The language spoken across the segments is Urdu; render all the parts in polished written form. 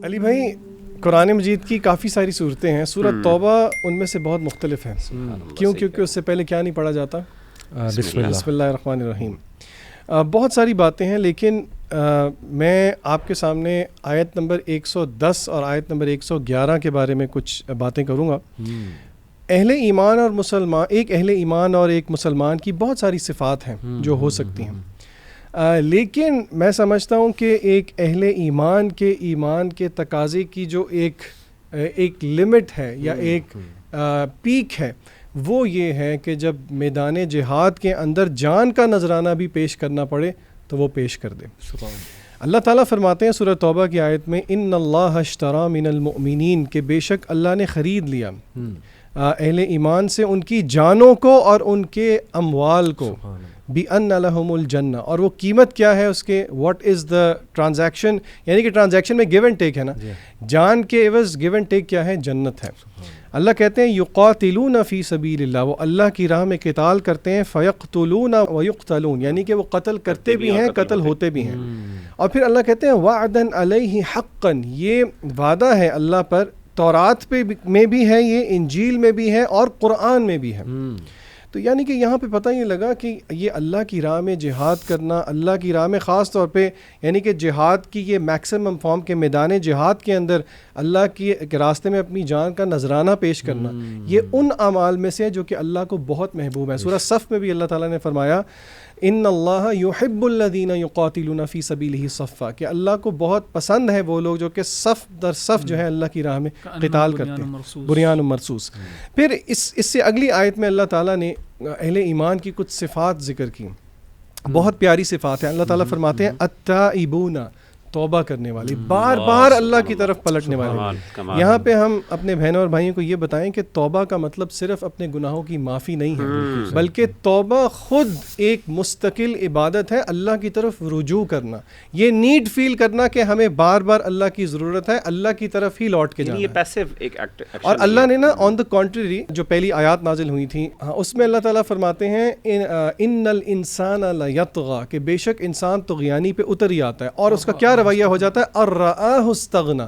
علی بھائی، قرآن مجید کی کافی ساری صورتیں ہیں، سورۃ توبہ ان میں سے بہت مختلف ہیں. کیوں؟ کیونکہ اس سے پہلے کیا نہیں پڑھا جاتا؟ بسم اللہ الرحمن الرحیم. بہت ساری باتیں ہیں، لیکن میں آپ کے سامنے آیت نمبر 110 اور آیت نمبر 111 کے بارے میں کچھ باتیں کروں گا. اہل ایمان اور مسلمان، ایک اہل ایمان اور ایک مسلمان کی بہت ساری صفات ہیں جو ہو سکتی ہیں، لیکن میں سمجھتا ہوں کہ ایک اہل ایمان کے تقاضے کی جو ایک لمٹ ہے یا ایک پیک ہے، وہ یہ ہے کہ جب میدان جہاد کے اندر جان کا نذرانہ بھی پیش کرنا پڑے تو وہ پیش کر دے. اللہ تعالیٰ فرماتے ہیں سورہ توبہ کی آیت میں، ان اللہ اشتری من المؤمنین، کہ بے شک اللہ نے خرید لیا اہل ایمان سے ان کی جانوں کو اور ان کے اموال کو، بِأَنَّ لَهُمُ الْجَنَّةَ. اور وہ قیمت کیا ہے اس کے، واٹ از دا ٹرانزیکشن، یعنی کہ ٹرانزیکشن میں گیو اینڈ ٹیک ہے نا، جان کے عوض گیو اینڈ ٹیک کیا ہے؟ جنت ہے. اللہ کہتے ہیں یقاتلون فی سبیل اللہ، وہ اللہ کی راہ میں قتال کرتے ہیں، فیقتلون ویقتلون، یعنی کہ وہ قتل کرتے بھی ہیں، قتل ہوتے بھی ہیں. اور پھر اللہ کہتے ہیں وعدن علیہ حقا، یہ وعدہ ہے اللہ پر، تورات میں بھی ہے، یہ انجیل میں بھی ہے اور قرآن میں بھی ہے. تو یعنی کہ یہاں پہ پتہ یہ لگا کہ یہ اللہ کی راہ میں جہاد کرنا، اللہ کی راہ میں خاص طور پہ، یعنی کہ جہاد کی یہ میکسیمم فارم کے میدان جہاد کے اندر اللہ کے راستے میں اپنی جان کا نذرانہ پیش کرنا، یہ ان اعمال میں سے ہے جو کہ اللہ کو بہت محبوب ہے. سورہ صف میں بھی اللہ تعالیٰ نے فرمایا ان اللہ یحب الذین یقاتلون فی سبیلہ صفا، کہ اللہ کو بہت پسند ہے وہ لوگ جو کہ صف در صف جو ہے اللہ کی راہ میں قتال کرتے ہیں، بنیان مرصوص. پھر اس سے اگلی آیت میں اللہ تعالیٰ نے اہل ایمان کی کچھ صفات ذکر کی، بہت پیاری صفات ہیں. اللہ تعالیٰ فرماتے ہیں التائبون، توبہ کرنے والے، بار بار اللہ کی طرف پلٹنے والے. یہاں پہ ہم اپنے بہنوں اور بھائیوں کو یہ بتائیں کہ توبہ کا مطلب صرف اپنے گناہوں کی معافی نہیں ہے، بلکہ توبہ خود ایک مستقل عبادت ہے، اللہ کی طرف رجوع کرنا، یہ نیڈ فیل کرنا کہ ہمیں بار بار اللہ کی ضرورت ہے، اللہ کی طرف ہی لوٹ کے جانا ہے. یہ پیسو ایک ایکٹ. اور اللہ نے نا آن دا کنٹری جو پہلی آیات نازل ہوئی تھیں اس میں اللہ تعالیٰ فرماتے ہیں ان الانسان لیطغی، کہ بے شک انسان طغیانی پہ اتر ہی آتا ہے، اور اس کا کیا رویہ ہو جاتا ہے، ارآہ استغنی.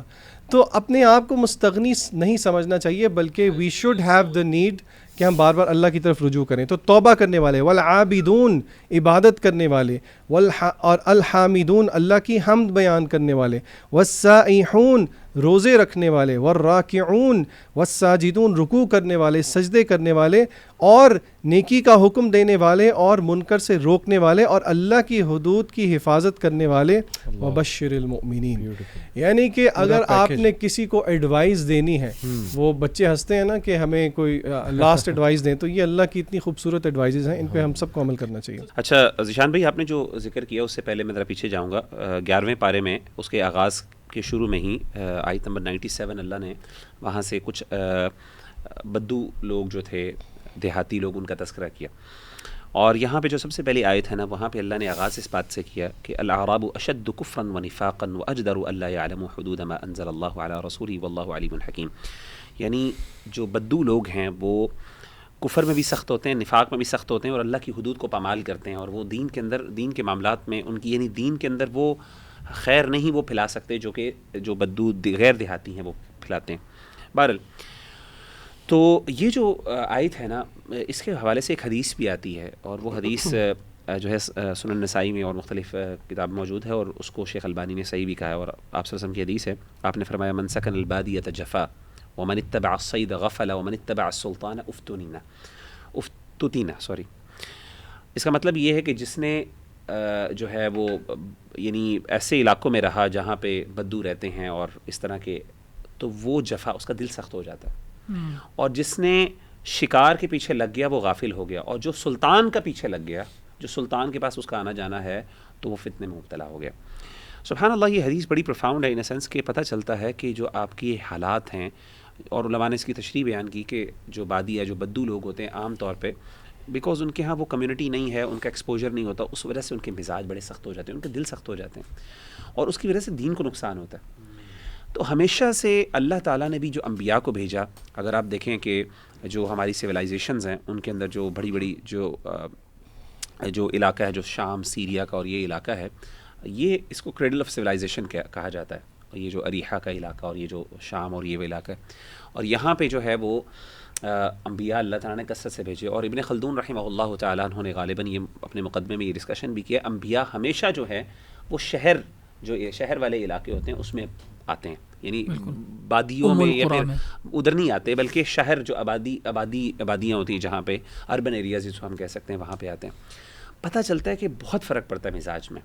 تو اپنے آپ کو مستغنی نہیں سمجھنا چاہیے، بلکہ we should have the need کہ ہم بار بار اللہ کی طرف رجوع کریں. تو توبہ کرنے والے، والعابدون، عبادت کرنے والے، اور الحامدون، اللہ کی حمد بیان کرنے والے، والسائحون، روزے رکھنے والے، والراکعون والساجدون، رکوع کرنے والے، سجدے کرنے والے، اور نیکی کا حکم دینے والے اور منکر سے روکنے والے، اور اللہ کی حدود کی حفاظت کرنے والے. وبشر المؤمنین، یعنی کہ اگر آپ نے کسی کو ایڈوائز دینی ہے، وہ بچے ہنستے ہیں نا کہ ہمیں کوئی لاسٹ ایڈوائز دیں، تو یہ اللہ کی اتنی خوبصورت ایڈوائزز ہیں، ان پہ ہم سب کو عمل کرنا چاہیے. اچھا ذیشان بھائی، آپ نے جو ذکر کیا اس سے پہلے میں ذرا پیچھے جاؤں گا. 11ویں پارے میں اس کے آغاز کے شروع میں ہی آیت نمبر 97 اللہ نے وہاں سے کچھ بدو لوگ جو تھے، دیہاتی لوگ، ان کا تذکرہ کیا. اور یہاں پہ جو سب سے پہلی آیت ہے نا، وہاں پہ اللہ نے آغاز اس بات سے کیا کہ الاعراب اشد کفرا ونفاقا واجدر الا يعلموا حدود ما انزل اللہ علی رسولہ واللہ علیم حکیم. یعنی جو بدو لوگ ہیں وہ کفر میں بھی سخت ہوتے ہیں، نفاق میں بھی سخت ہوتے ہیں، اور اللہ کی حدود کو پامال کرتے ہیں، اور وہ دین کے اندر، دین کے معاملات میں ان کی، یعنی دین کے اندر وہ خیر نہیں وہ پھیلا سکتے جو کہ جو بدو غیر دیہاتی ہیں وہ پھیلاتے ہیں. بہرحال تو یہ جو آیت ہے نا، اس کے حوالے سے ایک حدیث بھی آتی ہے، اور وہ حدیث جو ہے سنن نسائی میں اور مختلف کتاب موجود ہے، اور اس کو شیخ البانی نے صحیح بھی کہا ہے. اور آپ صلی اللہ علیہ وسلم کی حدیث ہے، آپ نے فرمایا من سکن البادیۃ جفا ومن اتبع الصید غفل ومن اتبع السلطان افتتینا. اس کا مطلب یہ ہے کہ جس نے جو ہے وہ یعنی ایسے علاقوں میں رہا جہاں پہ بدو رہتے ہیں اور اس طرح کے، تو وہ جفا، اس کا دل سخت ہو جاتا ہے. اور جس نے شکار کے پیچھے لگ گیا وہ غافل ہو گیا، اور جو سلطان کا پیچھے لگ گیا، جو سلطان کے پاس اس کا آنا جانا ہے، تو وہ فتنے میں مبتلا ہو گیا. سبحان اللہ، یہ حدیث بڑی پروفاؤنڈ ہے ان اے سینس کہ پتہ چلتا ہے کہ جو آپ کی حالات ہیں، اور علماء نے اس کی تشریح بیان کی کہ جو بادی یا جو بدو لوگ ہوتے ہیں عام طور پہ، بیکاز ان کے ہاں وہ کمیونٹی نہیں ہے، ان کا ایکسپوجر نہیں ہوتا، اس وجہ سے ان کے مزاج بڑے سخت ہو جاتے ہیں، ان کے دل سخت ہو جاتے ہیں، اور اس کی وجہ سے دین کو نقصان ہوتا ہے. تو ہمیشہ سے اللہ تعالیٰ نے بھی جو انبیاء کو بھیجا، اگر آپ دیکھیں کہ جو ہماری سویلائزیشنز ہیں ان کے اندر جو بڑی بڑی جو علاقہ ہے، جو شام، سیریا کا اور یہ علاقہ ہے، یہ اس کو کریڈل آف سویلائزیشن کہا جاتا ہے. یہ جو اریحہ کا علاقہ اور یہ جو شام اور یہ وہ علاقہ ہے. اور یہاں پہ جو ہے وہ انبیاء اللہ تعالیٰ نے کثرت سے بھیجے. اور ابن خلدون رحمہ اللہ تعالیٰ عنہ نے غالباً یہ اپنے مقدمے میں یہ ڈسکشن بھی کیا, انبیاء ہمیشہ جو ہے وہ شہر والے علاقے ہوتے ہیں اس میں آتے ہیں, یعنی بادیوں میں یا پھر ادھر نہیں آتے, بلکہ شہر جو آبادیاں ہوتی ہیں جہاں پہ اربن ایریاز جس کو ہم کہہ سکتے ہیں وہاں پہ آتے ہیں. پتہ چلتا ہے کہ بہت فرق پڑتا ہے مزاج میں.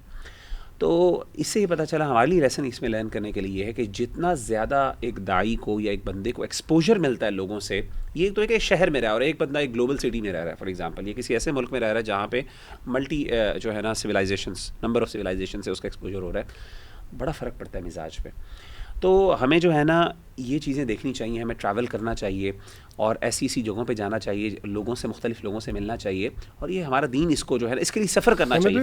تو اس سے یہ پتہ چلا ہمارے لیے لیسن اس میں لرن کرنے کے لیے یہ ہے کہ جتنا زیادہ ایک داعی کو یا ایک بندے کو ایکسپوجر ملتا ہے لوگوں سے, یہ تو ایک شہر میں رہا اور ایک بندہ ایک گلوبل سٹی میں رہ رہا ہے, فار ایگزامپل یہ کسی ایسے ملک میں رہ رہا ہے جہاں پہ ملٹی جو ہے نا سویلائزیشنس, نمبر آف سویلائزیشن سے اس کا ایکسپوجر ہو رہا ہے, بڑا فرق پڑتا ہے مزاج پہ. تو ہمیں جو ہے نا یہ چیزیں دیکھنی چاہیے, ہمیں ٹریول کرنا چاہیے اور ایسی جگہوں پہ جانا چاہیے, لوگوں سے مختلف لوگوں سے ملنا چاہیے, اور یہ ہمارا دین اس کو جو ہے نا اس کے لیے سفر کرنا چاہیے.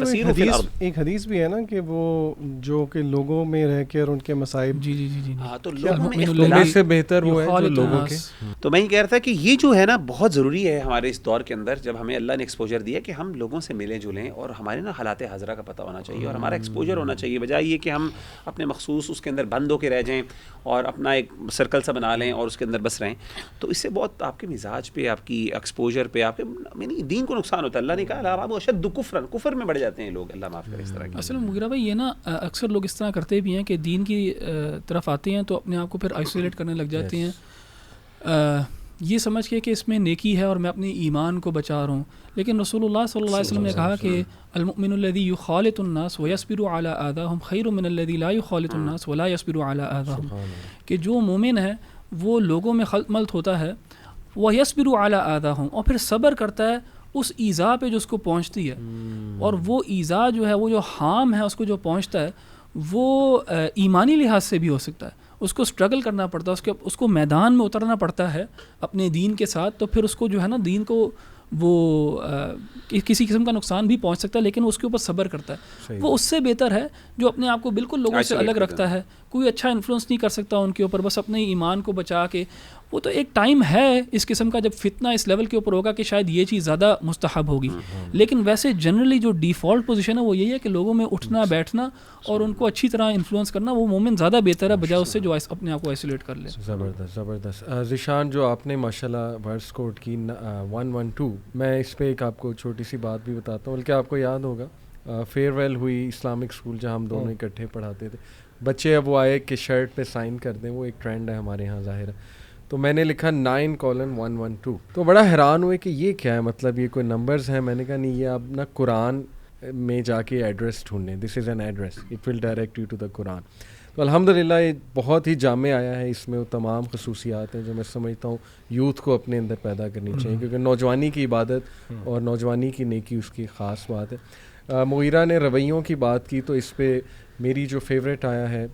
ایک حدیث بھی ہے نا کہ وہ جو کہ لوگوں میں رہ کے اور ان کے مصائب, جی ہاں, تو لوگوں میں سے بہتر وہ ہے جو لوگوں کے. تو میں یہ کہہ رہا تھا کہ یہ جو ہے نا بہت ضروری ہے ہمارے اس دور کے اندر, جب ہمیں اللہ نے ایکسپوجر دیا کہ ہم لوگوں سے ملیں جلیں اور ہمارے نا حالات حاضرہ کا پتہ ہونا چاہیے اور ہمارا ایکسپوجر ہونا چاہیے, بجائے یہ کہ ہم اپنے مخصوص اس کے اندر بند ہو کے رہ جائیں اور اپنا ایک سرکل سا بنا لیں اور اس کے اندر بس رہیں. تو اس سے بہت آپ کے مزاج پہ, آپ کی ایکسپوجر پہ, آپ کے دین کو نقصان ہوتا ہے. اللہ نے کہا اشد کفر میں بڑھ جاتے ہیں لوگ, اللہ معاف کرے اس طرح کی. اصل میں مغیرہ بھائی یہ نا اکثر لوگ اس طرح کرتے بھی ہیں کہ دین کی طرف آتے ہیں تو اپنے آپ کو پھر آئسولیٹ کرنے لگ جاتے ہیں, یہ سمجھ کے کہ اس میں نیکی ہے اور میں اپنے ایمان کو بچا رہا ہوں. لیکن رسول اللہ صلی اللہ علیہ وسلم نے کہا کہ المؤمن الذی یخالط الناس ویصبر علی آذاہم خیر من الذی لا یخالط الناس ولا یصبر علی آذاہم, کہ جو مومن ہے وہ لوگوں میں خلط ملط ہوتا ہے, ویصبر علی آذاہم, اور پھر صبر کرتا ہے اس ایذا پہ جو اس کو پہنچتی ہے. اور وہ ایذا جو ہے, وہ جو ہارم ہے اس کو جو پہنچتا ہے, وہ ایمانی لحاظ سے بھی ہو سکتا ہے. اس کو اسٹرگل کرنا پڑتا ہے, اس کو میدان میں اترنا پڑتا ہے اپنے دین کے ساتھ, تو پھر اس کو جو ہے نا دین کو وہ کسی قسم کا نقصان بھی پہنچ سکتا ہے, لیکن اس کے اوپر صبر کرتا ہے. وہ اس سے بہتر ہے جو اپنے آپ کو بالکل لوگوں سے الگ رکھتا ہے, کوئی اچھا انفلوئنس نہیں کر سکتا ان کے اوپر, بس اپنے ایمان کو بچا کے. وہ تو ایک ٹائم ہے اس قسم کا جب فتنہ اس لیول کے اوپر ہوگا کہ شاید یہ چیز زیادہ مستحب ہوگی, لیکن ویسے جنرلی جو ڈیفالٹ پوزیشن ہے وہ یہی ہے کہ لوگوں میں اٹھنا بیٹھنا اور ان کو اچھی طرح انفلوئنس کرنا, وہ مومن زیادہ بہتر ہے بجائے اس سے جو اپنے آپ کو آئسولیٹ کر لے. زبردست. ذیشان, جو آپ نے ماشاءاللہ ورس کوٹ کی 112, میں اس پہ ایک آپ کو چھوٹی سی بات بھی بتاتا ہوں, بلکہ آپ کو یاد ہوگا فیئر ویل ہوئی اسلامک اسکول جہاں ہم دونوں اکٹھے پڑھاتے تھے, بچے اب وہ آئے کہ شرٹ پہ سائن کر دیں, وہ ایک ٹرینڈ ہے ہمارے یہاں ظاہر ہے, تو میں نے لکھا 9:112. تو بڑا حیران ہوئے کہ یہ کیا ہے, مطلب یہ کوئی نمبرز ہیں. میں نے کہا نہیں, یہ آپ نا قرآن میں جا کے ایڈریس ڈھونڈیں, this is an address, it will direct you to the Quran. تو الحمدللہ یہ بہت ہی جامع آیا ہے, اس میں وہ تمام خصوصیات ہیں جو میں سمجھتا ہوں یوتھ کو اپنے اندر پیدا کرنی چاہیے, کیونکہ نوجوانی کی عبادت اور نوجوانی کی نیکی اس کی خاص بات ہے. مغیرہ نے رویوں کی بات کی, تو اس پہ میری جو فیوریٹ آیا ہے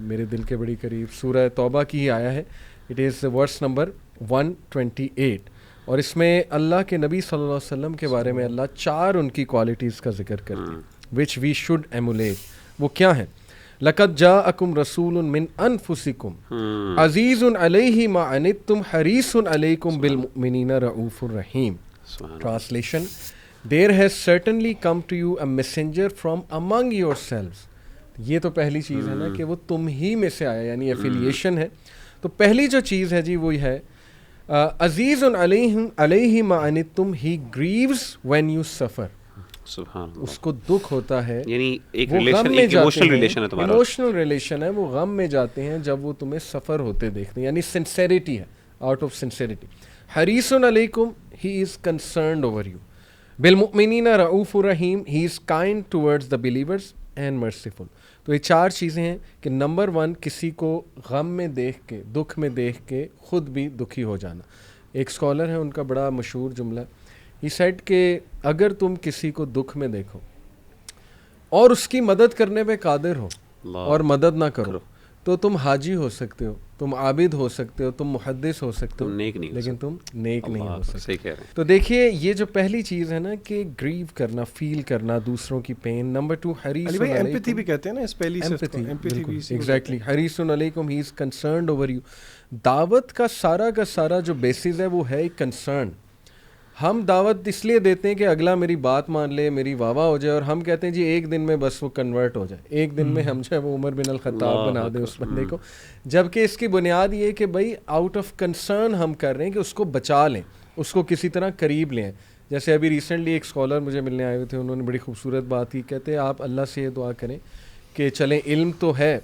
میرے دل کے بڑی قریب سورہ توبہ کی ہی آیا ہے. اٹ از ورس نمبر 128, اور اس میں اللہ کے نبی صلی اللہ علیہ وسلم کے بارے میں اللہ 4 ان کی کوالٹیز کا ذکر کرتے ہیں وچ وی شوڈ ایمولیٹ. وہ کیا ہیں؟ لقد جاءکم رسول من انفسکم عزیز علیہ ما عنتم حریص علیکم بالمؤمنین رؤوف الرحیم. Translation, There has certainly come to you a messenger from among yourselves. یہ تو پہلی چیز ہے نا کہ وہ تم ہی میں سے آیا, یعنی ایفیلیشن ہے. تو پہلی جو چیز ہے جی وہ ہے عزیز علیہ ما عنتم, he grieves when you suffer. سبحان اللہ, اس کو دکھ ہوتا ہے, یعنی ایک ریلیشن, ایک ایموشنل ریلیشن ہے تمہارا, ایموشنل ریلیشن ہے, وہ غم میں جاتے ہیں جب وہ تمہیں سفر ہوتے دیکھتے ہیں, یعنی سنسیریٹی ہے, آؤٹ آف سنسیریٹی. حریص علیکم, he is concerned over you. بالمؤمنین رؤوف الرحیم, he is kind towards the believers and merciful. تو یہ 4 چیزیں ہیں کہ نمبر 1 کسی کو غم میں دیکھ کے, دکھ میں دیکھ کے خود بھی دکھی ہو جانا. ایک اسکالر ہے, ان کا بڑا مشہور جملہ, he said کہ اگر تم کسی کو دکھ میں دیکھو اور اس کی مدد کرنے پہ قادر ہو اور مدد نہ کرو, تو تم حاجی ہو سکتے ہو, تم عابد ہو سکتے ہو, تم محدث ہو سکتے ہو, لیکن تم نیک نہیں ہو سکتے. تو دیکھیے یہ جو پہلی چیز ہے نا کہ گریو کرنا, فیل کرنا دوسروں کی پین. نمبر 2 حریص علیکم, ایمپیتھی بھی کہتے ہیں نا اس پہلی سے, ایگزیکٹلی, حریص علیکم, ہی از کنسرنڈ اوور یو. دعوت کا سارا جو بیسس ہے وہ ہے کنسرن. ہم دعوت اس لیے دیتے ہیں کہ اگلا میری بات مان لے, میری واہ واہ ہو جائے, اور ہم کہتے ہیں جی ایک دن میں بس وہ کنورٹ ہو جائے, ایک دن میں ہم جو ہے وہ عمر بن الخطاب بنا دیں اس بندے کو, جبکہ اس کی بنیاد یہ کہ بھائی آؤٹ آف کنسرن ہم کر رہے ہیں کہ اس کو بچا لیں, اس کو کسی طرح قریب لیں. جیسے ابھی ریسنٹلی ایک اسکالر مجھے ملنے آئے ہوئے تھے, انہوں نے بڑی خوبصورت بات کی, کہتے ہیں آپ اللہ سے یہ دعا کریں کہ چلیں علم تو ہے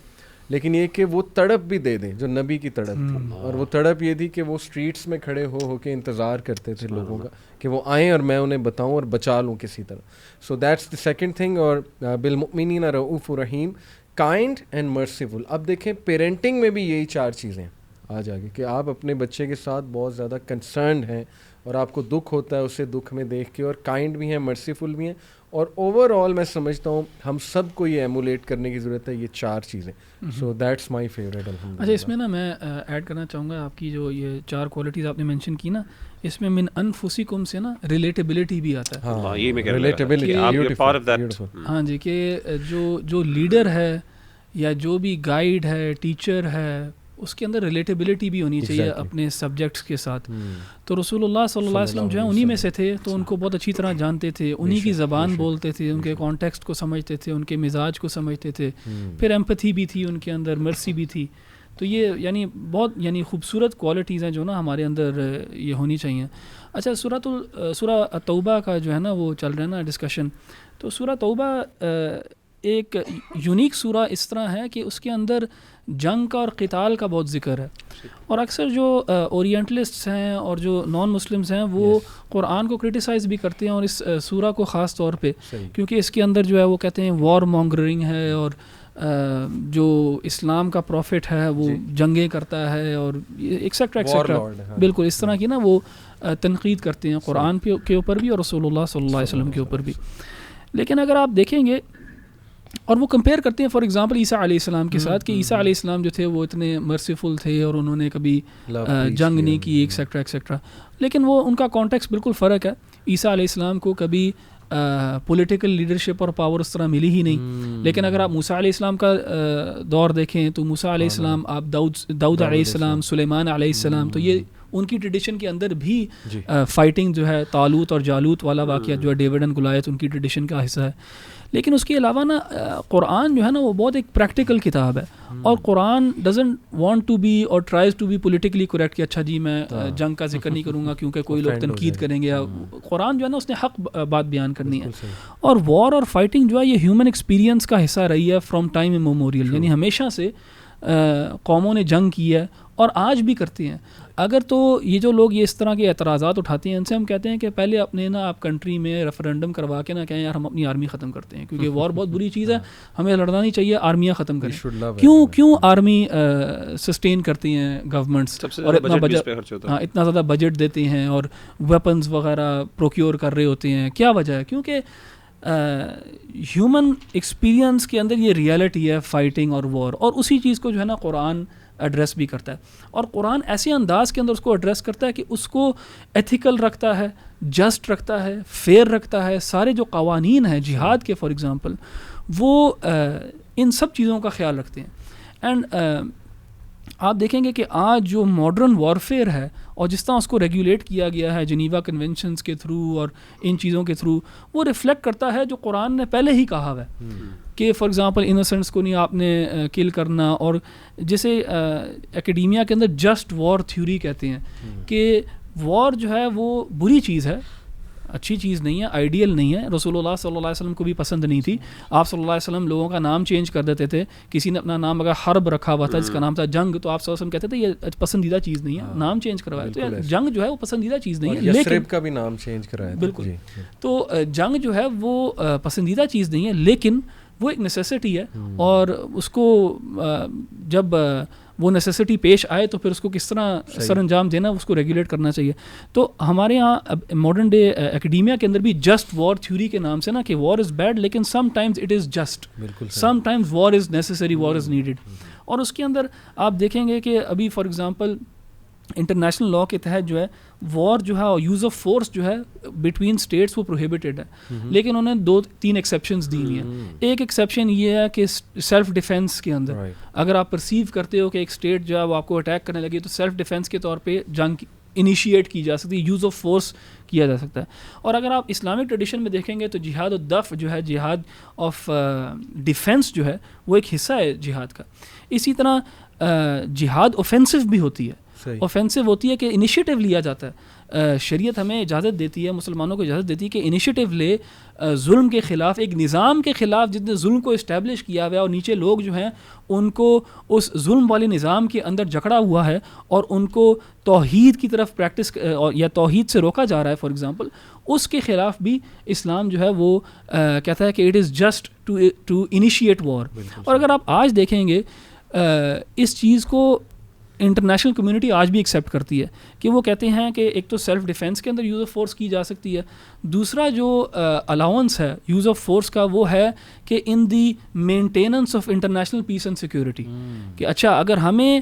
لیکن یہ کہ وہ تڑپ بھی دے دیں جو نبی کی تڑپ تھی, اور وہ تڑپ یہ تھی کہ وہ اسٹریٹس میں کھڑے ہو کے انتظار کرتے تھے لوگوں کا کہ وہ آئیں اور میں انہیں بتاؤں اور بچا لوں کسی طرح. So that's the second thing. اور بالمؤمنین رؤوف رحیم, کائنڈ اینڈ مرسیفل. اب دیکھیں پیرنٹنگ میں بھی یہی 4 چیزیں آج آگے کہ آپ اپنے بچے کے ساتھ بہت زیادہ کنسرنڈ ہیں اور آپ کو دکھ ہوتا ہے اسے دکھ میں دیکھ کے, اور کائنڈ بھی ہیں, مرسیفل بھی ہیں, اور اوور آل میں سمجھتا ہوں ہم سب کو یہ ایمولیٹ کرنے کی ضرورت ہے, یہ 4 چیزیں. So that's my favourite. اچھا, اس میں نا میں ایڈ کرنا چاہوں گا, آپ کی جو یہ 4 کوالٹیز آپ نے مینشن کی نا, اس میں من انفسکم سے نا ریلیٹیبلٹی بھی آتا ہے. ہاں یہ میں کہہ رہا ہوں. ہاں جی, کہ جو لیڈر ہے یا جو بھی گائیڈ ہے, ٹیچر ہے, اس کے اندر ریلیٹیبلٹی بھی ہونی چاہیے اپنے سبجیکٹس کے ساتھ. تو رسول اللہ صلی اللہ علیہ وسلم جو ہے انہی میں سے تھے, تو ان کو بہت اچھی طرح جانتے تھے, انہی کی زبان بولتے تھے, ان کے کانٹیکسٹ کو سمجھتے تھے, ان کے مزاج کو سمجھتے تھے, پھر ایمپتھی بھی تھی ان کے اندر, مرسی بھی تھی. تو یہ یعنی بہت خوبصورت کوالٹیز ہیں جو نا ہمارے اندر یہ ہونی چاہیے. اچھا, سورہ توبہ کا جو ہے نا وہ چل رہا ہے نا ڈسکشن. تو سورہ توبہ ایک یونیک سورہ اس طرح ہے کہ اس کے اندر جنگ کا اور قتال کا بہت ذکر ہے, اور اکثر جو اورینٹلسٹس ہیں اور جو نان مسلمز ہیں وہ قرآن کو کرٹیسائز بھی کرتے ہیں, اور اس سورہ کو خاص طور پہ, کیونکہ اس کے اندر جو ہے وہ کہتے ہیں وار مانگرنگ ہے, اور جو اسلام کا پروفٹ ہے وہ جنگیں کرتا ہے, اور ایکسیکٹرا ایکسیکٹرا, بالکل اس طرح کی نا وہ تنقید کرتے ہیں قرآن کے اوپر بھی اور رسول اللہ صلی اللہ علیہ وسلم کے اوپر بھی. لیکن اگر آپ دیکھیں گے اور وہ کمپیئر کرتے ہیں فار ایگزامپل عیسیٰ علیہ السلام کے ساتھ, کہ عیسیٰ علیہ السلام جو تھے وہ اتنے مرسیفل تھے اور انہوں نے کبھی جنگ نہیں کی, ایکسیکٹرا ایکسیکٹرا. لیکن وہ ان کا کانٹیکسٹ بالکل فرق ہے. عیسیٰ علیہ السلام کو کبھی پولیٹیکل لیڈرشپ اور پاور اس طرح ملی ہی نہیں. لیکن اگر آپ موسیٰ علیہ السلام کا دور دیکھیں تو موسیٰ علیہ السلام, آپ داؤد علیہ السلام, سلیمان علیہ السلام, تو یہ ان کی ٹریڈیشن کے اندر بھی فائٹنگ جو ہے, طالوت اور جالوت والا واقعہ جو ہے, ڈیوڈ اینڈ گولیت, ان کی ٹریڈیشن کا حصہ ہے. لیکن اس کے علاوہ نا قرآن جو ہے نا وہ بہت ایک پریکٹیکل کتاب ہے, اور Quran doesn't want to be اور tries to be politically correct کہ اچھا جی میں جنگ کا ذکر نہیں کروں گا کیونکہ کوئی لوگ تنقید کریں گے. قرآن جو ہے نا اس نے حق بات بیان کرنی ہے, اور وار اور فائٹنگ جو ہے یہ ہیومن ایکسپیرینس کا حصہ رہی ہے فرام ٹائم میموریل, یعنی ہمیشہ سے قوموں نے جنگ کی ہے اور آج بھی کرتی ہیں. اگر تو یہ جو لوگ یہ اس طرح کے اعتراضات اٹھاتے ہیں, ان سے ہم کہتے ہیں کہ پہلے اپنے نا آپ کنٹری میں ریفرینڈم کروا کے نا کہیں یار ہم اپنی آرمی ختم کرتے ہیں, کیونکہ وار بہت بری چیز ہے, ہمیں لڑنا نہیں چاہیے, آرمیاں ختم کریں. کیوں آرمی سسٹین کرتی ہیں گورنمنٹس, اور اتنا زیادہ بجٹ دیتے ہیں اور ویپنز وغیرہ پروکیور کر رہے ہوتے ہیں, کیا وجہ ہے؟ کیونکہ ہیومن ایکسپیرینس کے اندر یہ ریالٹی ہے فائٹنگ اور وار, اور اسی چیز کو جو ہے نا قرآن ایڈریس بھی کرتا ہے. اور قرآن ایسے انداز کے اندر اس کو ایڈریس کرتا ہے کہ اس کو ایتھیکل رکھتا ہے, جسٹ رکھتا ہے, فیئر رکھتا ہے. سارے جو قوانین ہیں جہاد کے فار ایگزامپل, وہ ان سب چیزوں کا خیال رکھتے ہیں. اینڈ آپ دیکھیں گے کہ آج جو ماڈرن وارفیئر ہے اور جس طرح اس کو ریگولیٹ کیا گیا ہے جنیوا کنونشنز کے تھرو اور ان چیزوں کے تھرو, وہ ریفلیکٹ کرتا ہے جو قرآن نے پہلے ہی کہا ہے کہ فار ایگزامپل انوسنٹس کو نہیں آپ نے کل کرنا, اور جسے اکیڈیمیا کے اندر جسٹ وار تھیوری کہتے ہیں کہ وار جو ہے وہ بری چیز ہے, اچھی چیز نہیں ہے, آئیڈیل نہیں ہے. رسول اللہ صلی اللہ علیہ وسلم کو بھی پسند نہیں تھی. آپ صلی اللہ علیہ وسلم لوگوں کا نام چینج کر دیتے تھے. کسی نے اپنا نام اگر حرب رکھا ہوا تھا جس کا نام تھا جنگ, تو آپ صلی اللہ علیہ وسلم کہتے تھے یہ پسندیدہ چیز نہیں ہے, نام چینج کروایا. تو جنگ جو ہے وہ پسندیدہ چیز نہیں ہے, یثرب کا بھی نام چینج کرایا. بالکل. تو جنگ جو ہے وہ پسندیدہ چیز نہیں ہے, لیکن وہ ایک نیسیسٹی ہے, اور اس کو جب وہ نیسیسٹی پیش آئے تو پھر اس کو کس طرح سر انجام دینا, اس کو ریگولیٹ کرنا چاہیے. تو ہمارے یہاں ماڈرن ڈے اکیڈیمیا کے اندر بھی جسٹ وار تھیوری کے نام سے نا کہ وار از بیڈ, لیکن sometimes it is just, sometimes war is necessary, war is needed. اور اس کے اندر آپ دیکھیں گے کہ ابھی فار ایگزامپل انٹرنیشنل لاء کے تحت جو ہے وار جو ہے یوز آف فورس جو ہے بٹوین اسٹیٹس وہ پروہیبٹیڈ ہے, لیکن انہوں نے 2-3 ایکسیپشنز دی ہوئی ہیں. ایک ایکسیپشن یہ ہے کہ سیلف ڈیفینس کے اندر اگر آپ پرسیو کرتے ہو کہ ایک اسٹیٹ جو ہے وہ آپ کو اٹیک کرنے لگی, تو سیلف ڈیفینس کے طور پہ جنگ انیشیٹ کی جا سکتی ہے, یوز آف فورس کیا جا سکتا ہے. اور اگر آپ اسلامک ٹریڈیشن میں دیکھیں گے تو جہاد الدفع جو ہے, جہاد آف ڈیفینس جو ہے, وہ ایک حصہ ہے جہاد کا. اسی طرح جہاد اوفینسو بھی ہوتی ہے, اوفینسو ہوتی ہے کہ انیشیٹو لیا جاتا ہے. شریعت ہمیں اجازت دیتی ہے, مسلمانوں کو اجازت دیتی ہے کہ انیشیٹو لے ظلم کے خلاف, ایک نظام کے خلاف جس نے ظلم کو اسٹیبلش کیا ہوا ہے اور نیچے لوگ جو ہیں ان کو اس ظلم والے نظام کے اندر جکڑا ہوا ہے اور ان کو توحید کی طرف پریکٹس یا توحید سے روکا جا رہا ہے فار ایگزامپل, اس کے خلاف بھی اسلام جو ہے وہ کہتا ہے کہ it is just to initiate war. اور اگر آپ آج دیکھیں گے اس چیز کو انٹرنیشنل کمیونٹی آج بھی ایکسیپٹ کرتی ہے کہ وہ کہتے ہیں کہ ایک تو سیلف ڈیفینس کے اندر یوز آف فورس کی جا سکتی ہے, دوسرا جو الاؤنس ہے یوز آف فورس کا وہ ہے کہ in the maintenance of international peace and security, کہ اچھا اگر ہمیں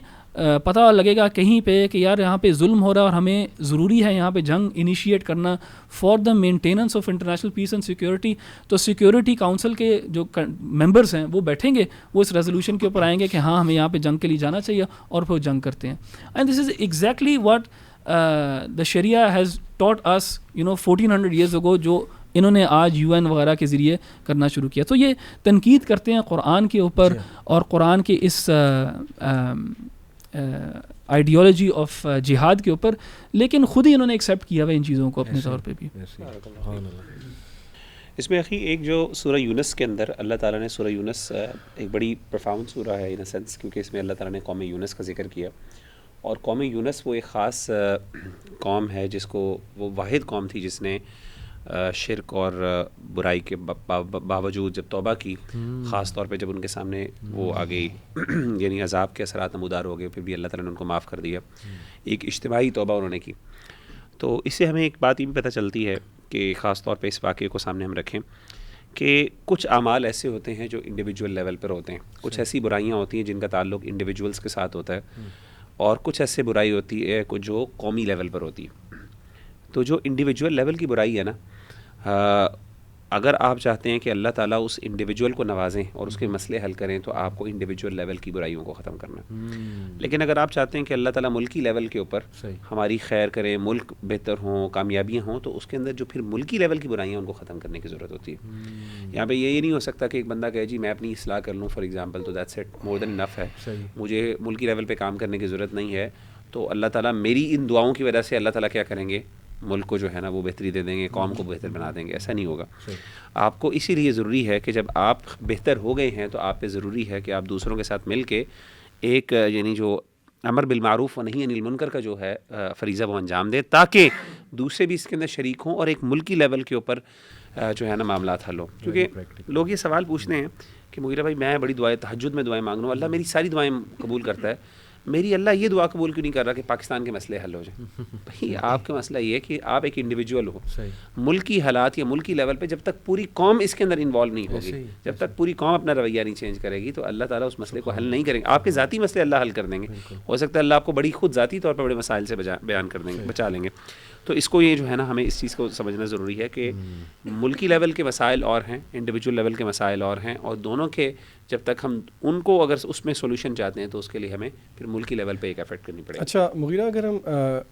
پتہ لگے گا کہیں پہ کہ یار یہاں پہ ظلم ہو رہا ہے اور ہمیں ضروری ہے یہاں پہ جنگ انیشیٹ کرنا for the maintenance of international peace and security, تو سیکورٹی کاؤنسل کے جو ممبرس ہیں وہ بیٹھیں گے, وہ اس ریزولوشن کے اوپر آئیں گے کہ ہاں ہمیں یہاں پہ جنگ کے لیے جانا چاہیے, اور پھر جنگ کرتے ہیں. And this is exactly what the Sharia has taught us 1400 years ago, جو انہوں نے آج UN وغیرہ کے ذریعے کرنا شروع کیا. تو یہ تنقید کرتے ہیں قرآن کے اوپر اور قرآن کے اس آئیڈیالوجی آف جہاد کے اوپر, لیکن خود ہی انہوں نے ایکسیپٹ کیا ہوا ان چیزوں کو اپنے طور پہ بھی. اس میں اخی ایک جو سورہ یونس کے اندر اللہ تعالیٰ نے, سورہ یونس ایک بڑی پروفاؤنڈ سورہ ہے ان اے سینس, کیونکہ اس میں اللہ تعالیٰ نے قوم یونس کا ذکر کیا, اور قوم یونس وہ ایک خاص قوم ہے جس کو, وہ واحد قوم تھی جس نے شرک اور برائی کے باوجود جب توبہ کی, خاص طور پہ جب ان کے سامنے وہ آ گئی یعنی عذاب کے اثرات نمودار ہو گئے, پھر بھی اللہ تعالیٰ نے ان کو معاف کر دیا, ایک اجتماعی توبہ انہوں نے کی. تو اس سے ہمیں ایک بات یہ بھی پتہ چلتی ہے کہ خاص طور پہ اس واقعے کو سامنے ہم رکھیں کہ کچھ اعمال ایسے ہوتے ہیں جو انڈیویجول لیول پر ہوتے ہیں, کچھ ایسی برائیاں ہوتی ہیں جن کا تعلق انڈیویجولس کے ساتھ ہوتا ہے, اور کچھ ایسے برائی ہوتی ہے جو قومی لیول پر ہوتی ہے. تو جو انڈیویجول لیول کی برائی ہے نا, اگر آپ چاہتے ہیں کہ اللہ تعالیٰ اس انڈیویجول کو نوازیں اور اس کے مسئلے حل کریں تو آپ کو انڈیویجول لیول کی برائیوں کو ختم کرنا ہے. لیکن اگر آپ چاہتے ہیں کہ اللہ تعالیٰ ملکی لیول کے اوپر ہماری خیر کریں, ملک بہتر ہوں, کامیابیاں ہوں, تو اس کے اندر جو پھر ملکی لیول کی برائیاں ان کو ختم کرنے کی ضرورت ہوتی ہے. یہاں پہ یہ نہیں ہو سکتا کہ ایک بندہ کہے جی میں اپنی اصلاح کر لوں فار ایگزامپل, تو دیٹس اٹ, مور دین انف ہے, مجھے ملکی لیول پہ کام کرنے کی ضرورت نہیں ہے, تو اللہ تعالیٰ میری ان دعاؤں کی وجہ سے اللہ تعالیٰ کیا کریں گے, ملک کو جو ہے نا وہ بہتری دے دیں گے, قوم کو بہتر بنا دیں گے. ایسا نہیں ہوگا. آپ کو اسی لیے ضروری ہے کہ جب آپ بہتر ہو گئے ہیں تو آپ پہ ضروری ہے کہ آپ دوسروں کے ساتھ مل کے ایک یعنی جو امر بالمعروف و نہی عن المنکر کا جو ہے فریضہ وہ انجام دیں, تاکہ دوسرے بھی اس کے اندر شریک ہوں اور ایک ملکی لیول کے اوپر جو ہے نا معاملات حل ہوں. کیونکہ لوگ یہ سوال پوچھتے ہیں کہ مغیرہ بھائی میں بڑی دعائیں تہجد میں دعائیں مانگ رہا ہوں, اللہ میری ساری دعائیں قبول کرتا ہے, میری اللہ یہ دعا قبول کیوں نہیں کر رہا کہ پاکستان کے مسئلے حل ہو جائیں؟ بھائی آپ کا مسئلہ یہ ہے کہ آپ ایک انڈیویجول ہو, ملکی حالات یا ملکی لیول پہ جب تک پوری قوم اس کے اندر انوالو نہیں ہوگی, جب تک پوری قوم اپنا رویہ نہیں چینج کرے گی, تو اللہ تعالیٰ اس مسئلے کو حل نہیں کریں گے. آپ کے ذاتی مسئلے اللہ حل کر دیں گے, ہو سکتا ہے اللہ آپ کو بڑی خود ذاتی طور پر بڑے مسائل سے بیان کر دیں گے, بچا لیں گے. تو اس کو یہ جو ہے نا ہمیں اس چیز کو سمجھنا ضروری ہے کہ ملکی لیول کے مسائل اور ہیں, انڈیویجول لیول کے مسائل اور ہیں, اور دونوں کے جب تک ہم ان کو اگر اس میں سولوشن چاہتے ہیں تو اس کے لیے ہمیں پھر ملکی لیول پہ ایک ایفرٹ کرنی پڑے گی. اچھا مغیرہ, اگر ہم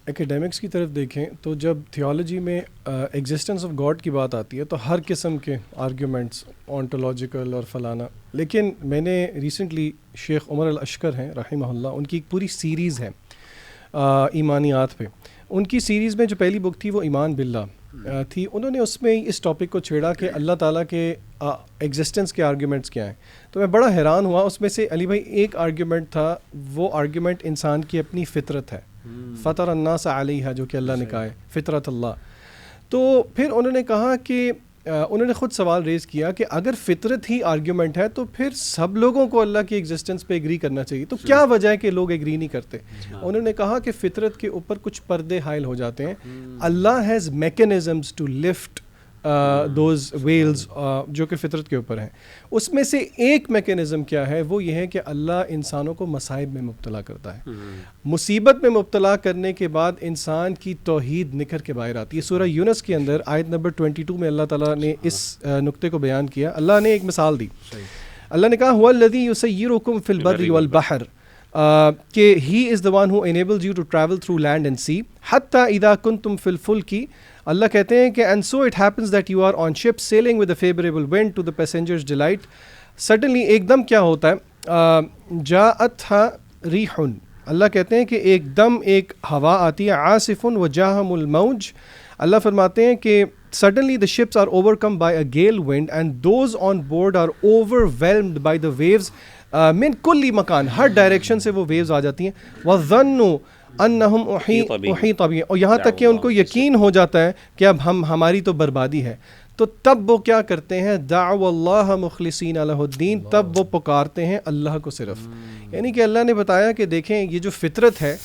ایکیڈیمکس کی طرف دیکھیں تو جب تھیولوجی میں ایگزسٹنس آف گاڈ کی بات آتی ہے تو ہر قسم کے آرگیومنٹس آنٹولوجیکل اور فلانا, لیکن میں نے ریسنٹلی شیخ عمر الاشکر ہیں رحمہ اللہ, ان کی ایک پوری سیریز ہے ایمانیات پہ. ان کی سیریز میں جو پہلی بک تھی وہ ایمان باللہ تھی. انہوں نے اس میں اس ٹاپک کو چھیڑا کہ اللہ تعالیٰ کے ایگزسٹنس کے آرگیومنٹس کیا ہیں. تو میں بڑا حیران ہوا. اس میں سے علی بھائی ایک آرگیومنٹ تھا, وہ آرگیومنٹ انسان کی اپنی فطرت ہے, فطر الناس علیہا, جو کہ اللہ نے کہا ہے فطرت اللہ. تو پھر انہوں نے کہا کہ انہوں نے خود سوال ریز کیا کہ اگر فطرت ہی آرگیومنٹ ہے تو پھر سب لوگوں کو اللہ کی ایگزسٹنس پہ ایگری کرنا چاہیے, تو کیا وجہ ہے کہ لوگ ایگری نہیں کرتے؟ انہوں نے کہا کہ فطرت کے اوپر کچھ پردے حائل ہو جاتے ہیں. Allah has mechanisms to lift those veils جو کہ فطرت کے اوپر ہیں. اس میں سے ایک میکینزم کیا ہے, وہ یہ ہے کہ اللہ انسانوں کو مصائب میں مبتلا کرتا ہے. مصیبت میں مبتلا کرنے کے بعد انسان کی توحید نکھر کے باہر آتی ہے. سورہ یونس کے اندر آیت نمبر 22 میں اللہ تعالیٰ نے اس نقطے کو بیان کیا. اللہ نے ایک مثال دی. اللہ نے کہا هو الذی یسیرکم فی البر والبحر کہ he is the one who enables you to travel through land and sea حتی اذا کنتم فی الفلک. اللہ کہتے ہیں کہ and so it happens that you are on ship sailing with a favourable wind to the passengers delight. Suddenly ایک دم کیا ہوتا ہے, جاءتھا ریح, اللہ کہتے ہیں کہ ایک دم ایک ہوا آتی ہے, عاصف وجاہم الموج. اللہ فرماتے ہیں کہ suddenly the ships are overcome by a gale wind and those on board are overwhelmed by the waves من کل مکان, ہر ڈائریکشن سے وہ ویوز آ جاتی ہیں. وَظَنُّوا أَنَّهُمْ أُحِيطَ بِهِمْ, اور یہاں تک کہ ان کو یقین ہو جاتا ہے کہ اب ہماری تو بربادی ہے. تو تب وہ کیا کرتے ہیں, دعوا اللہ مخلصین لہ الدین, تب وہ پکارتے ہیں اللہ کو صرف. یعنی کہ اللہ نے بتایا کہ دیکھیں یہ جو فطرت ہے,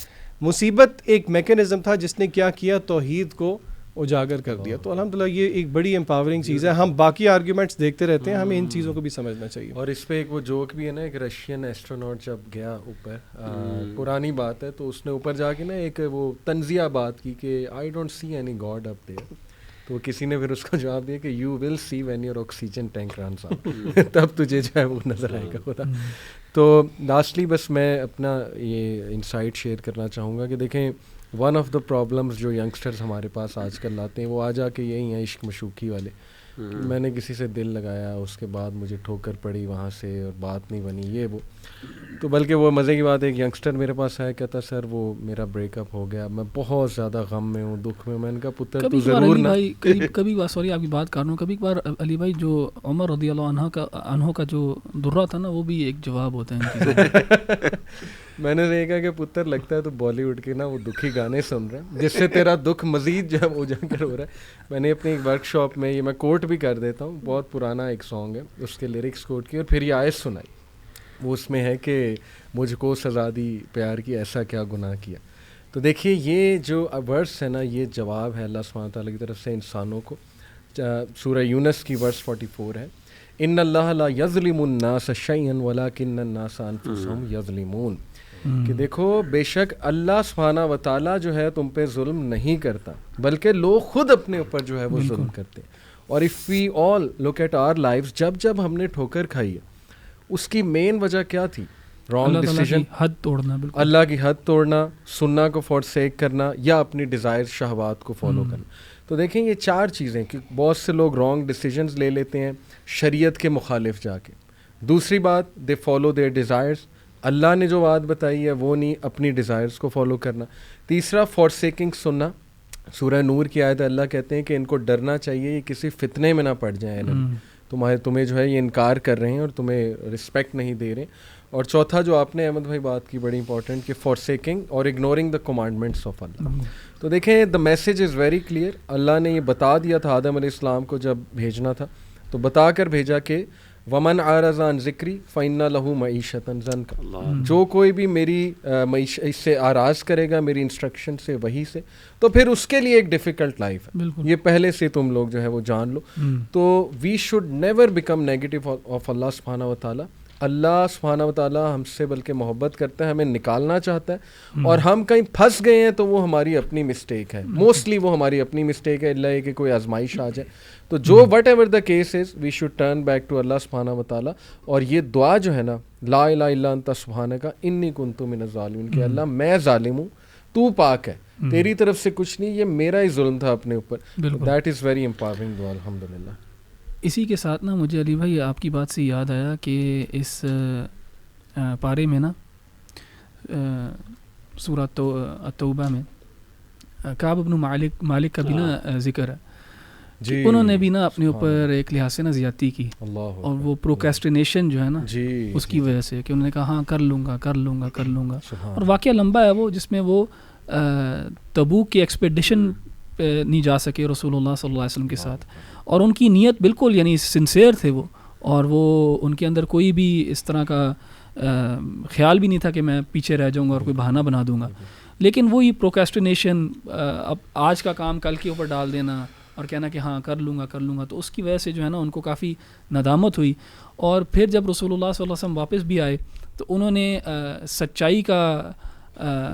مصیبت ایک میکینزم تھا جس نے کیا کیا, توحید کو اجاگر کر دیا. تو الحمدللہ یہ ایک بڑی امپاورنگ چیز ہے. ہم باقی آرگیومنٹس دیکھتے رہتے ہیں, ہمیں ان چیزوں کو بھی سمجھنا چاہیے. اور اس پہ ایک وہ جوک بھی ہے نا, ایک رشین ایسٹروناٹ جب گیا اوپر, پرانی بات ہے, تو اس نے اوپر جا کے نا ایک وہ تنزیہ بات کی کہ I don't see any God up there. تو کسی نے پھر اس کو جواب دیا کہ you will see when your oxygen tank runs out, تب تجھے جو ہے وہ نظر آئے گا خدا. تو لاسٹلی بس میں اپنا یہ انسائٹ شیئر کرنا چاہوں گا کہ دیکھیں, ون آف دا پرابلمس جو ینگسٹرز ہمارے پاس آج کل لاتے ہیں وہ آ جا کے یہی ہیں عشق مشوقی والے. میں نے کسی سے دل لگایا, اس کے بعد مجھے ٹھوکر پڑی وہاں سے اور بات نہیں بنی, یہ وہ. تو بلکہ وہ مزے کی بات ہے, ایک ینگسٹر میرے پاس آیا, کہتا سر وہ میرا بریک اپ ہو گیا, میں بہت زیادہ غم میں ہوں, دکھ میں. میں نے کہا پتر تو ضرور نہ, کبھی بار سوری آپ کی بات کر رہا ہوں, کبھی بار علی بھائی جو عمر رضی اللہ عنہ کا جو درہ تھا نا, وہ بھی ایک جواب ہوتا ہے. میں نے دیکھا کہ پتر لگتا ہے تو بالی ووڈ کے نا وہ دکھی گانے سن رہے ہیں جس سے تیرا دکھ مزید جو ہے وہ اجاگر ہو رہا ہے. میں نے اپنی ایک ورک شاپ میں, یہ میں کوٹ بھی کر دیتا ہوں, بہت پرانا ایک سانگ ہے, اس کے لیرکس کوٹ کی اور پھر یہ آیت سنائی. وہ اس میں ہے کہ مجھ کو سزا دی پیار کی, ایسا کیا گناہ کیا. تو دیکھیے یہ جو ورس ہے نا, یہ جواب ہے اللہ سبحانہ تعالیٰ کی طرف سے انسانوں کو. سورہ یونس کی ورس 44 ہے, ان اللہ لا یظلم الناس شیئا ولکن الناس انفسهم یظلمون. کہ دیکھو بے شک اللہ سبحانہ و تعالیٰ جو ہے تم پہ ظلم نہیں کرتا, بلکہ لوگ خود اپنے اوپر جو ہے وہ ظلم کرتے ہیں. اور if we all look at our lives, جب ہم نے ٹھوکر کھائی ہے, اس کی مین وجہ کیا تھی؟ رانگ ڈیسیژن, حد توڑنا, اللہ کی حد توڑنا, سننا کو فورسیک کرنا, یا اپنی ڈیزائر شہوات کو فالو کرنا. تو دیکھیں یہ چار چیزیں کہ بہت سے لوگ رانگ ڈیسیژنز لے لیتے ہیں شریعت کے مخالف جا کے. دوسری بات, دے فالو دیئر ڈیزائرز, اللہ نے جو بات بتائی ہے وہ نہیں, اپنی ڈیزائرز کو فالو کرنا. تیسرا فورسیکنگ سننا, سورہ نور کی آیت اللہ کہتے ہیں کہ ان کو ڈرنا چاہیے یہ کسی فتنے میں نہ پڑ جائیں, تمہیں جو ہے یہ انکار کر رہے ہیں اور تمہیں رسپیکٹ نہیں دے رہے. اور چوتھا جو آپ نے احمد بھائی بات کی بڑی امپورٹنٹ, کہ فورسیکنگ اور ignoring the commandments of Allah. تو دیکھیں the message is very clear. Allah نے یہ بتا دیا تھا آدم علیہ السلام کو جب بھیجنا تھا, تو بتا کر بھیجا کہ ومن اعرض عن ذکری فإن له معیشۃ ضنکا, جو کوئی بھی میری اس سے آراز کرے گا میری انسٹرکشن سے, وہی سے, تو پھر اس کے لیے ایک ڈیفیکلٹ لائف ہے. یہ پہلے سے تم لوگ جو ہے وہ جان لو. تو we should never become negative of Allah سبحانہ و تعالیٰ. اللہ سبحانہ و تعالیٰ ہم سے بلکہ محبت کرتا ہے, ہمیں نکالنا چاہتا ہے, اور ہم کہیں پھنس گئے ہیں تو وہ ہماری اپنی مسٹیک ہے. موسٹلی وہ ہماری اپنی مسٹیک ہے, اللہ کہ کوئی آزمائش آ جائے. تو جو whatever the case is, we should turn back to Allah سبحانہ و تعالیٰ. اور یہ دعا جو ہے نا, لا الہ الا انت سبحانک انی کنت من الظالمین, کہ اللہ میں ظالم ہوں, تو پاک ہے, تیری طرف سے کچھ نہیں, یہ میرا ہی ظلم تھا اپنے اوپر. دیٹ از ویری امپاورنگ دعا الحمدللہ. اسی کے ساتھ نا مجھے علی بھائی آپ کی بات سے یاد آیا کہ اس پارے میں نا سورہ التوبہ میں کعب بن مالک کا بھی نا ذکر ہے. جی, انہوں نے بھی نا اپنے اوپر ایک لحاظ سے نا زیادتی کی, اور وہ پروکیسٹینیشن جو ہے نا اس کی وجہ سے, کہ انہوں نے کہا ہاں کر لوں گا. اور واقعہ لمبا ہے وہ, جس میں وہ تبوک کی ایکسپیڈیشن پہ نہیں جا سکے رسول اللہ صلی اللہ علیہ وسلم کے ساتھ, اور ان کی نیت بالکل یعنی سنسیئر تھے وہ, اور وہ ان کے اندر کوئی بھی اس طرح کا خیال بھی نہیں تھا کہ میں پیچھے رہ جاؤں گا اور کوئی بہانہ بنا دوں گا. لیکن وہی پروکیسٹینیشن, اب آج کا کام کل کے اوپر ڈال دینا اور کہنا کہ ہاں کر لوں گا, تو اس کی وجہ سے جو ہے نا ان کو کافی ندامت ہوئی. اور پھر جب رسول اللہ صلی اللہ علیہ وسلم واپس بھی آئے تو انہوں نے سچائی کا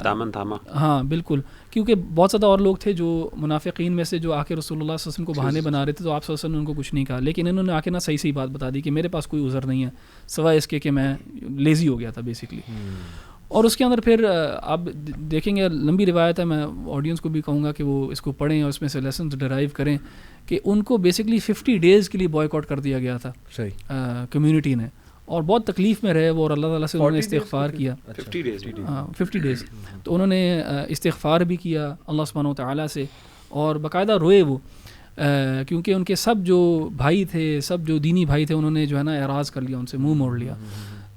دامن تھاما. ہاں بالکل, کیونکہ بہت زیادہ اور لوگ تھے جو منافقین میں سے جو آ کے رسول اللہ صلی اللہ علیہ وسلم کو بہانے بنا رہے تھے, تو آپ صلی اللہ علیہ وسلم نے ان کو کچھ نہیں کہا, لیکن انہوں نے آ کے نا صحیح صحیح بات بتا دی کہ میرے پاس کوئی عذر نہیں ہے سوائے اس کے کہ میں لیزی ہو گیا تھا بیسکلی. اور اس کے اندر پھر آپ دیکھیں گے لمبی روایت ہے, میں آڈینس کو بھی کہوں گا کہ وہ اس کو پڑھیں اور اس میں سے لیسنز ڈرائیو کریں کہ ان کو بیسکلی 50 days کے لیے بوائے کاٹ کر دیا گیا تھا کمیونٹی نے, اور بہت تکلیف میں رہے وہ, اور اللہ تعالیٰ سے انہوں نے استغفار کیا. 50 days تو انہوں نے استغفار بھی کیا اللہ سبحانہ و تعالیٰ سے, اور باقاعدہ روئے وہ, کیونکہ ان کے سب جو بھائی تھے, سب جو دینی بھائی تھے, انہوں نے جو ہے نا اعراض کر لیا, ان سے منہ موڑ لیا.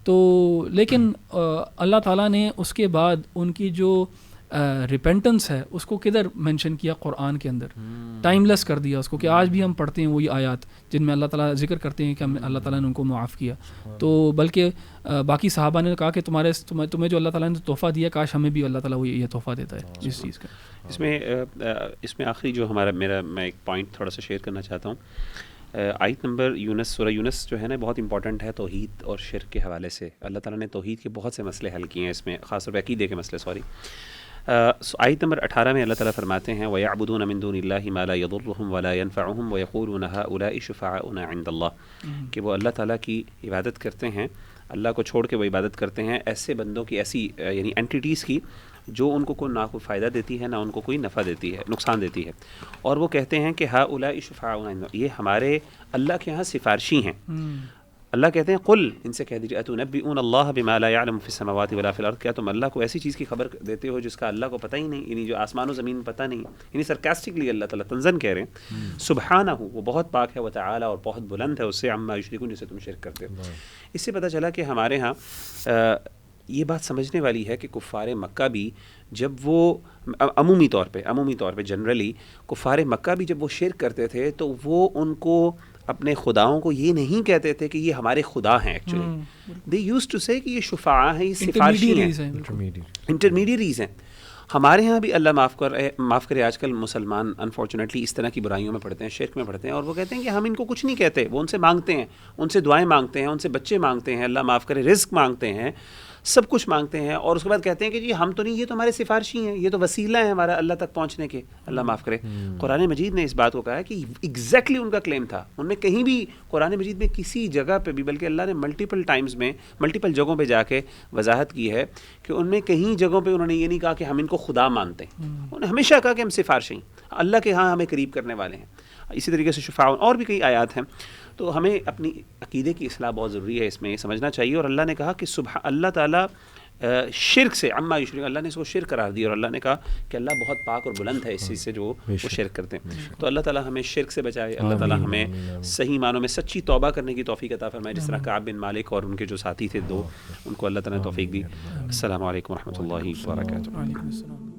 تو لیکن اللہ تعالیٰ نے اس کے بعد ان کی جو ریپینٹنس ہے اس کو کدھر مینشن کیا قرآن کے اندر, ٹائم لیس کر دیا اس کو, کہ آج بھی ہم پڑھتے ہیں وہی آیات جن میں اللہ تعالیٰ ذکر کرتے ہیں کہ اللہ تعالیٰ نے ان کو معاف کیا. تو بلکہ باقی صحابہ نے کہا کہ تمہیں جو اللہ تعالیٰ نے تحفہ دیا, کاش ہمیں بھی اللہ تعالیٰ وہ یہ تحفہ دیتا ہے اس چیز کا. اس میں آخری جو میں ایک پوائنٹ تھوڑا سا شیئر کرنا چاہتا ہوں. آیت نمبر یونس, سورہ یونس جو ہے نا بہت امپورٹنٹ ہے توحید اور شرک کے حوالے سے. اللہ تعالیٰ نے توحید کے بہت سے مسئلے حل کیے ہیں اس میں, خاص طور پہ عقیدے کے مسئلے. آیت نمبر 18 میں اللہ تعالیٰ فرماتے ہیں وَيَعْبُدُونَ مِن دُونِ اللَّهِ مَا لَا يَضُرُّهُمْ وَلَا يَنفَعُهُمْ وَيَقُولُونَ هَؤُلَاءِ شُفَعَاؤُنَا عِندَ اللَّهِ, کہ وہ اللہ تعالیٰ کی عبادت کرتے ہیں, اللہ کو چھوڑ کے وہ عبادت کرتے ہیں ایسے بندوں کی, ایسی یعنی اینٹیٹیز کی جو ان کو نہ کوئی فائدہ دیتی ہے, نہ ان کو کوئی نفع دیتی ہے, نقصان دیتی ہے. اور وہ کہتے ہیں کہ هَؤُلَاءِ شُفَعَاؤُنَا عِندَ اللَّهِ, یہ ہمارے اللہ کے ہاں سفارشی ہیں. اللہ کہتے ہیں قل, ان سے کہہ دیجیے اتنبئون اللہ بما لا یعلم فی السماوات ولا فی الارض, کیا تم اللہ کو ایسی چیز کی خبر دیتے ہو جس کا اللہ کو پتہ ہی نہیں, یعنی جو آسمان و زمین میں پتہ نہیں. یعنی سرکاسٹکلی اللہ تعالیٰ تنزن کہہ رہے ہیں سبحانہ, وہ بہت پاک ہے, وتعالی, اور بہت بلند ہے اس سے, عما یشرکون, جسے تم شرک کرتے ہو. اس سے پتہ چلا کہ ہمارے ہاں یہ بات سمجھنے والی ہے کہ کفار مکہ بھی جب وہ عمومی طور پہ جنرلی کفار مکہ بھی جب وہ شرک کرتے تھے تو وہ ان کو اپنے خداؤں کو یہ نہیں کہتے تھے کہ یہ ہمارے خدا ہیں. ایکچولی دے یوزڈ ٹو سے کہ یہ شفاعہ ہیں, یہ سفارشی ہیں, انٹرمیڈیریز ہیں. ہمارے ہاں بھی اللہ معاف کرے آج کل مسلمان انفارچونیٹلی اس طرح کی برائیوں میں پڑھتے ہیں, شرک میں پڑھتے ہیں, اور وہ کہتے ہیں کہ ہم ان کو کچھ نہیں کہتے. وہ ان سے مانگتے ہیں, ان سے دعائیں مانگتے ہیں, ان سے بچے مانگتے ہیں, اللہ معاف کرے رزق مانگتے ہیں, سب کچھ مانگتے ہیں, اور اس کے بعد کہتے ہیں کہ جی ہم تو نہیں, یہ تو ہمارے سفارشی ہیں, یہ تو وسیلہ ہے ہمارا اللہ تک پہنچنے کے. اللہ معاف کرے. قرآن مجید نے اس بات کو کہا ہے کہ ایگزیکٹلی ان کا کلیم تھا. ان میں کہیں بھی قرآن مجید میں کسی جگہ پہ بھی, بلکہ اللہ نے ملٹیپل جگہوں پہ جا کے وضاحت کی ہے کہ ان میں کہیں جگہوں پہ انہوں نے یہ نہیں کہا کہ ہم ان کو خدا مانتے ہیں, انہوں نے ہمیشہ کہا کہ ہم سفارشی ہیں, اللہ کے ہاں ہمیں قریب کرنے والے ہیں. اسی طریقے سے شفاعون, اور بھی کئی آیات ہیں. تو ہمیں اپنی عقیدے کی اصلاح بہت ضروری ہے, اس میں یہ سمجھنا چاہیے. اور اللہ نے کہا کہ اللہ تعالیٰ شرک سے, عما یشرکون, اللہ نے اس کو شرک قرار دیا, اور اللہ نے کہا کہ اللہ بہت پاک اور بلند ہے اس چیز سے جو وہ شرک کرتے ہیں. تو اللہ تعالیٰ ہمیں شرک سے بچائے, اللہ تعالیٰ ہمیں صحیح معنوں میں سچی توبہ کرنے کی توفیق عطا فرمائے, جس طرح کعب بن مالک اور ان کے جو ساتھی تھے 2, ان کو اللہ تعالیٰ نے توفیق دی. السلام علیکم و رحمۃ اللہ وبرکاتہ.